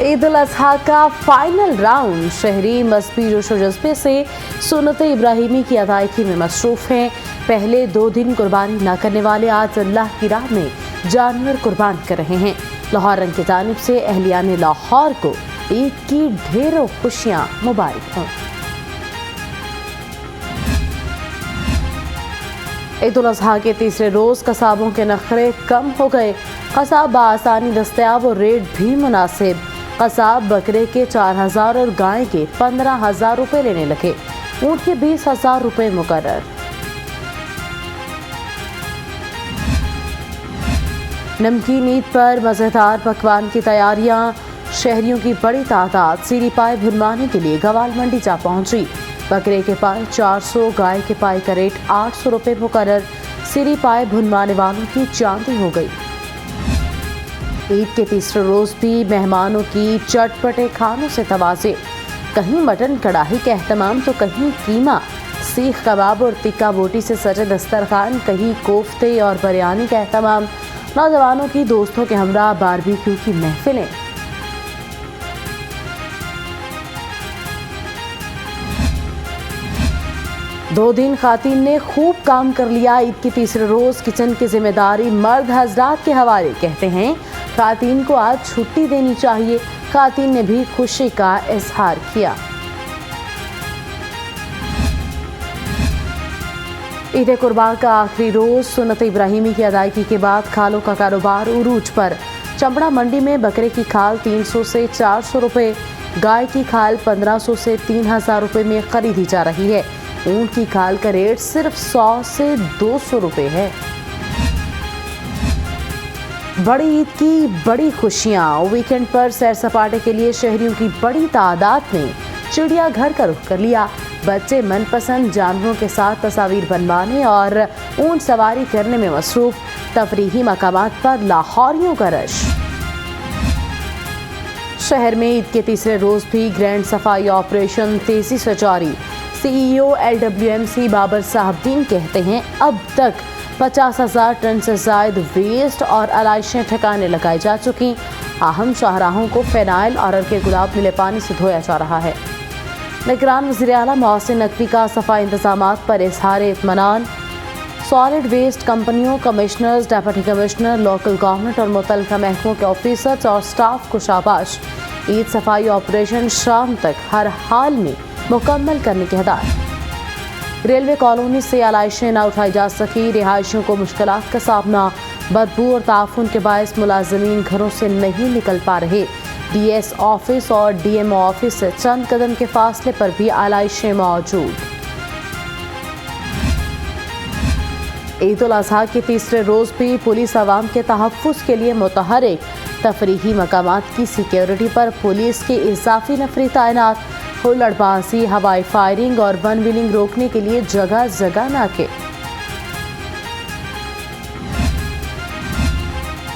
ईद उल अजहा का final round शहरी मजहबी जोश व जज्बे से सुन्नत इब्राहिमी की अदायगी में मसरूफ हैं। पहले 2 दिन कुर्बानी न करने वाले आज अल्लाह की राह में जानवर कुर्बान कर रहे हैं। लाहौर रंग की जानिब से अहलियाने लाहौर को ईद की ढेरों खुशियां मुबारक हों। ईद उल अजहा के तीसरे रोज़ कसाबों के नखरे कम हो गए। कसाब बआसानी दस्तयाब और रेट भी मुनासिब। कसाब बकरे के 4,000 और गाय के 15,000 रुपये लेने लगे। ऊँट के 20,000 रुपये मुकर्रर। नमकीन ईद पर मज़ेदार पकवान की तैयारियां। शहरियों की बड़ी तादाद सीरी पाए भुनवाने के लिए गवाल मंडी जा पहुंची। बकरे के पाए 400, गाय के पाए का रेट 800 रुपये मुकर्रर। सीरी पाए भुनवाने वालों की चांदी हो गई। ईद के तीसरे रोज़ भी मेहमानों की चटपटे खानों से तवाज़े। कहीं मटन कढ़ाई का एहतमाम तो कहीं कीमा, सीख कबाब और टिक्का बोटी से सजे दस्तरखान, कहीं कोफ्ते और बिरयानी का एहतमाम। नौजवानों की दोस्तों के हमरा बारबेक्यू की महफिलें। दो दिन खातिन ने खूब काम कर लिया। ईद के तीसरे रोज़ किचन की जिम्मेदारी मर्द हजरात के हवाले। कहते हैं खातिन को आज छुट्टी देनी चाहिए। खातिन ने भी खुशी का इजहार किया। ईद कुर्बान का आखिरी रोज़ सुन्नत इब्राहिमी की अदायगी के बाद खालों का कारोबार उरूज पर। चमड़ा मंडी में बकरे की खाल 300 से 400 रुपये, गाय की खाल 1500 से 3,000 रुपये में खरीदी जा रही है। ऊँट की खाल का रेट सिर्फ 100 से 200 रुपये है। बड़ी ईद की बड़ी खुशियाँ। वीकेंड पर सैर सपाटे के लिए शहरियों की बड़ी तादाद ने चिड़ियाघर का रुख कर लिया। बच्चे मनपसंद जानवरों के साथ तस्वीर बनवाने और ऊँट सवारी करने में मसरूफ। तफरीही मकामात पर लाहौरियों का रश। शहर में ईद के तीसरे रोज़ भी ग्रैंड सफाई ऑपरेशन तेजी से जारी। CEO LWMC बाबर साहबदीन कहते हैं अब तक 50,000 टन से ज़ायद वेस्ट और आलाइशें ठिकाने लगाई जा चुकी। अहम शाहराहों को फेनाइल और अर्के गुलाब मिले पानी से धोया जा रहा है। निगरान वज़ीर आला मोहसिन नकवी का सफाई इंतजामात पर इजहार इत्मीनान। सॉलिड वेस्ट कंपनियों, commissioners, deputy commissioner, local government और मुतल्लिका महकमों के ऑफिसर्स और स्टाफ को शाबाश। ईद सफाई ऑपरेशन शाम तक हर हाल में मुकम्मल करने के हदायत। रेलवे कॉलोनी से आलाइशें न उठाई जा सकी। रिहायशियों को मुश्किलात का सामना। बदबू और ताफुन के बायस मुलाजमीन घरों से नहीं निकल पा रहे। DS ऑफिस और DMO ऑफिस से चंद कदम के फासले पर भी आलाइशें मौजूद। ईद उल अजहा के तीसरे रोज़ भी पुलिस आवाम के तहफ़्फ़ुज़ के लिए मुतहरिक। तफरीही मकामात की सिक्योरिटी पर पुलिस के इजाफी नफरी तैनात। हुल्लड़बाजी, हवाई फायरिंग और वन व्हीलिंग रोकने के लिए जगह जगह नाके।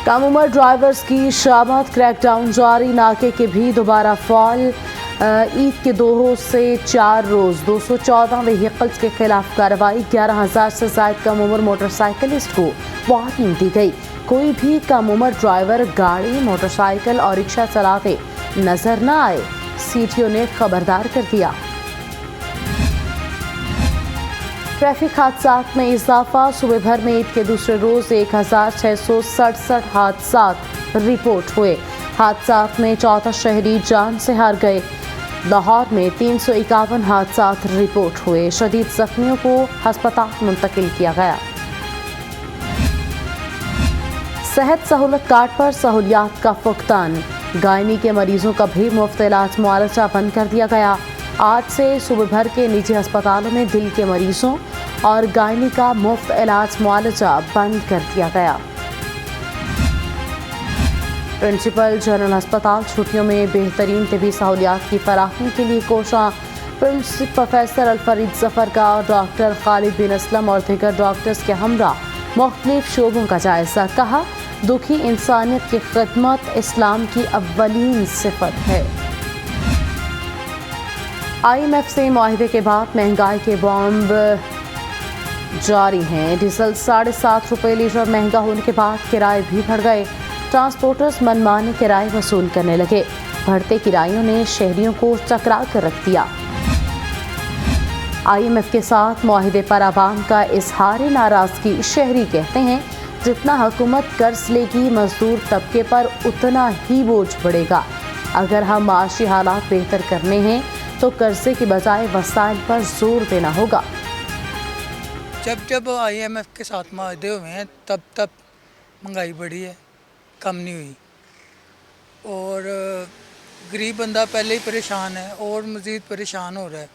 कम उम्र ड्राइवर्स की शामत, क्रैकडाउन जारी। नाके के भी दोबारा फॉल। ईद के 2 से 4 रोज़ 214 व्हीकल्स के खिलाफ कार्रवाई। 11,000 से ज़ायद कम उम्र मोटरसाइकिलिस्ट को वार्निंग दी गई। कोई भी कम उम्र ड्राइवर गाड़ी, मोटरसाइकिल और रिक्शा चलाते नजर न आए। CTO ने खबरदार कर दिया। ट्रैफिक हादसात में इजाफा। सुबह भर में ईद के दूसरे रोज़ 1,667 हादसात रिपोर्ट हुए। हादसात में 14 शहरी जान से हार गए। लाहौर में 351 हादसात रिपोर्ट हुए। शदीद जख्मियों को हस्पताल मुंतकिल किया गया। सेहत सहूलत कार्ड पर सहूलियात का फुकतान। गायनी के मरीजों का भी मुफ्त इलाज मुआलजा बंद कर दिया गया। आज से सुबह भर के निजी अस्पतालों में दिल के मरीजों और गायनी का मुफ्त इलाज मुआलजा बंद कर दिया गया। प्रिंसिपल जनरल अस्पताल छुट्टियों में बेहतरीन तबी सहूलियात की फराहमी के लिए कोशा। प्रोफेसर अलफरीद जफर का डॉक्टर खालिद बिन असलम और दीगर डॉक्टर्स के हमरा मुख्तलिफ शोबों का जायजा। कहा दुखी इंसानियत की खिदमत इस्लाम की अव्वलीन सिफत है। IMF से मुआहदे के बाद महंगाई के बॉम्ब जारी हैं। डीजल 7.5 रुपये लीटर महंगा होने के बाद किराए भी बढ़ गए। ट्रांसपोर्टर्स मनमाने किराए वसूल करने लगे। बढ़ते किरायों ने शहरियों को चकरा कर रख दिया। IMF के साथ मुआहिदे पर आवाम का इजहार नाराजगी। शहरी कहते हैं जितना हुकूमत कर्ज लेगी मजदूर तबके पर उतना ही बोझ बढ़ेगा। अगर हम माशी हालात बेहतर करने हैं तो कर्जे की बजाय वसाइल पर जोर देना होगा। जब IMF के साथ मुआहदे हुए हैं तब महंगाई बढ़ी है, कम नहीं हुई। और गरीब बंदा पहले ही परेशान है और मज़ीद परेशान हो रहा है।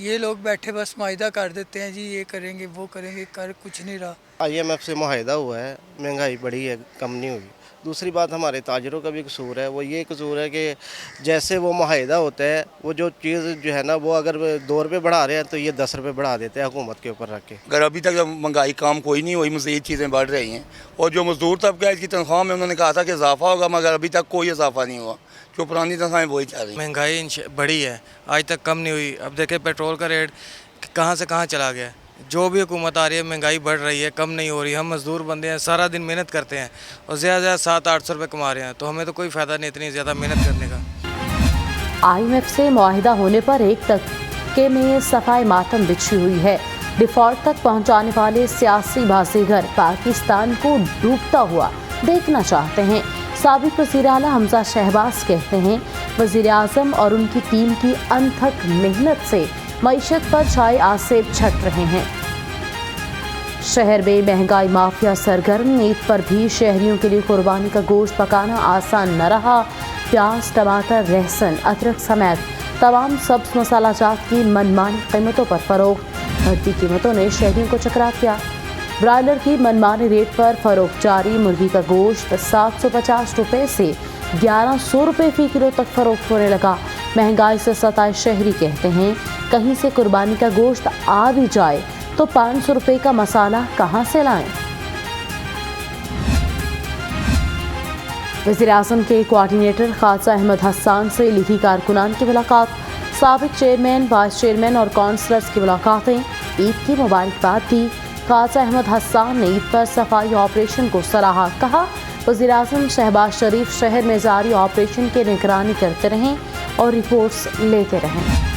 ये लोग बैठे बस मुआहदा कर देते हैं, जी ये करेंगे वो करेंगे, कर कुछ नहीं रहा। IMF से मुआहदा हुआ है, महंगाई बढ़ी है, कम नहीं हुई। दूसरी बात हमारे ताजरों का भी कसूर है। वो ये कसूर है कि जैसे वो मुआहदा होता है, वो जो चीज़ जो है ना, वो अगर 2 रुपये बढ़ा रहे हैं तो ये 10 रुपये बढ़ा देते हैं हुकूमत के ऊपर रख के। अगर अभी तक महंगाई काम कोई नहीं हुई, मज़ीद चीज़ें बढ़ रही हैं। और जो मज़दूर तबका है, इसकी तनख्वाह में उन्होंने कहा था कि इजाफा होगा, मगर अभी तक कोई इजाफा नहीं हुआ। जो पुरानी तनख्वाहें वही चल रही। महंगाई बढ़ी है, आज तक कम नहीं हुई। अब देखें पेट्रोल का रेट कहाँ से कहाँ चला गया। जो भी हुकूमत आ रही है महंगाई बढ़ रही है, कम नहीं हो रही। हम मजदूर बंदे हैं, सारा दिन मेहनत करते हैं और ज़्यादा 700-800 रुपये कमा रहे हैं, तो हमें तो कोई फ़ायदा नहीं इतनी ज़्यादा मेहनत करने का। IMF से मुआहिदा होने पर एक तबके में सफाई मातम बिछी हुई है। डिफ़ॉल्ट तक पहुंचाने वाले सियासी बाज़ीगर पाकिस्तान को डूबता हुआ देखना चाहते हैं। साबिक वज़ीर आला हमजा शहबाज कहते हैं वज़ीर आज़म और उनकी टीम की अनथक मेहनत से मईशत पर छाए आसेब छट रहे हैं। शहर में महंगाई माफिया सरगर्म। ईद पर भी शहरियों के लिए कुर्बानी का गोश्त पकाना आसान न रहा। प्याज, टमाटर, लहसुन, अदरक समेत तमाम सब्ज मसाला जात की मनमानी कीमतों पर फरोख्त। बढ़ती कीमतों ने शहरियों को चकरा दिया। ब्रायलर की मनमानी रेट पर फरोख्त जारी। मुर्गी का गोश्त 750 रुपये से 1100 रुपये फ़ी किलो तक फरोख्त होने लगा। महंगाई से सताए शहरी कहते हैं कहीं से कुर्बानी का गोश्त आ भी जाए तो 500 रुपये का मसाला कहां से लाएं। वज़ीर आज़म के कोऑर्डिनेटर ख्वाजा अहमद हसन से लिखी कारकुनान की मुलाकात। साबिक चेयरमैन, वाइस चेयरमैन और काउंसलर्स की मुलाकातें। ईद की मुबारकबाद दी। ख्वाजा अहमद हसन ने ईद पर सफाई ऑपरेशन को सराहा। कहा वज़ीर आज़म शहबाज शरीफ शहर में जारी ऑपरेशन की निगरानी करते रहें और रिपोर्ट्स लेते रहें।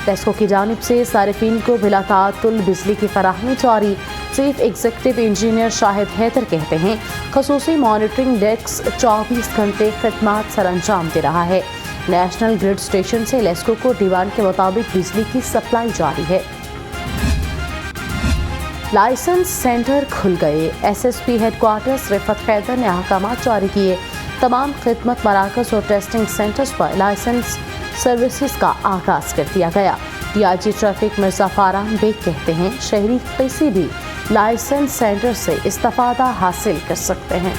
टेस्को की जानिब से सारिफीन को बिला ताअत्तुल बिजली की फराहमी जारी। Chief executive engineer Shahid Haider कहते हैं खसूसी मॉनिटरिंग डेस्क 24 घंटे खिदमत सर अंजाम दे रहा है। नेशनल ग्रिड स्टेशन से लेस्को को डिमांड के मुताबिक बिजली की सप्लाई जारी है। लाइसेंस सेंटर खुल गए। SSP हेडक्वार्टर्स रिफत खैदर ने अहकामात जारी किए। तमाम खिदमत मराकज़ और टेस्टिंग सेंटर्स पर लाइसेंस सर्विसेज का आगाज़ कर दिया गया। DIG ट्रैफिक मिर्ज़ा फाराम बेग कहते हैं शहरी किसी भी लाइसेंस सेंटर से इस्तिफ़ादा हासिल कर सकते हैं।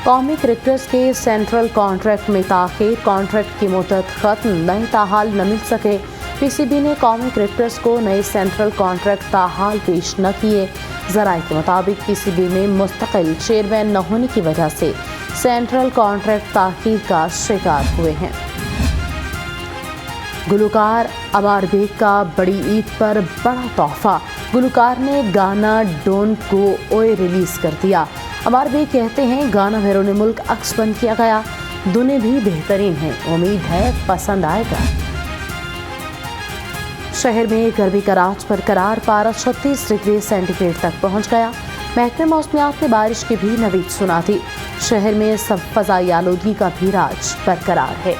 कौमी क्रिकेटर्स के सेंट्रल कॉन्ट्रैक्ट में ताख़ीर। कॉन्ट्रैक्ट की मुद्दत ख़त्म, नई ताहाल न मिल सके। PCB ने कौमी क्रिकेटर्स को नए सेंट्रल कॉन्ट्रैक्ट ताहाल पेश न किए। ज़राए के मुताबिक PCB में मुस्तकिल चेयरमैन न होने की वजह से सेंट्रल कॉन्ट्रैक्ट ताख़ीर का शिकार हुए हैं। गुलकार अमार बेग का बड़ी ईद पर बड़ा तोहफा। गुलकार ने गाना डोंट गो ओए रिलीज़ कर दिया। अमार बेग कहते हैं गाना बैरून मुल्क अक्स बंद किया गया। धुनें भी बेहतरीन हैं, उम्मीद है पसंद आएगा। शहर में गर्मी का राज बरकरार। पारा 36 डिग्री सेंटीग्रेड तक पहुंच गया। महकमे मौसमियात ने बारिश की भी नवीद सुना दी। शहर में सब फ़ज़ाई आलूदगी का भी राज बरकरार है।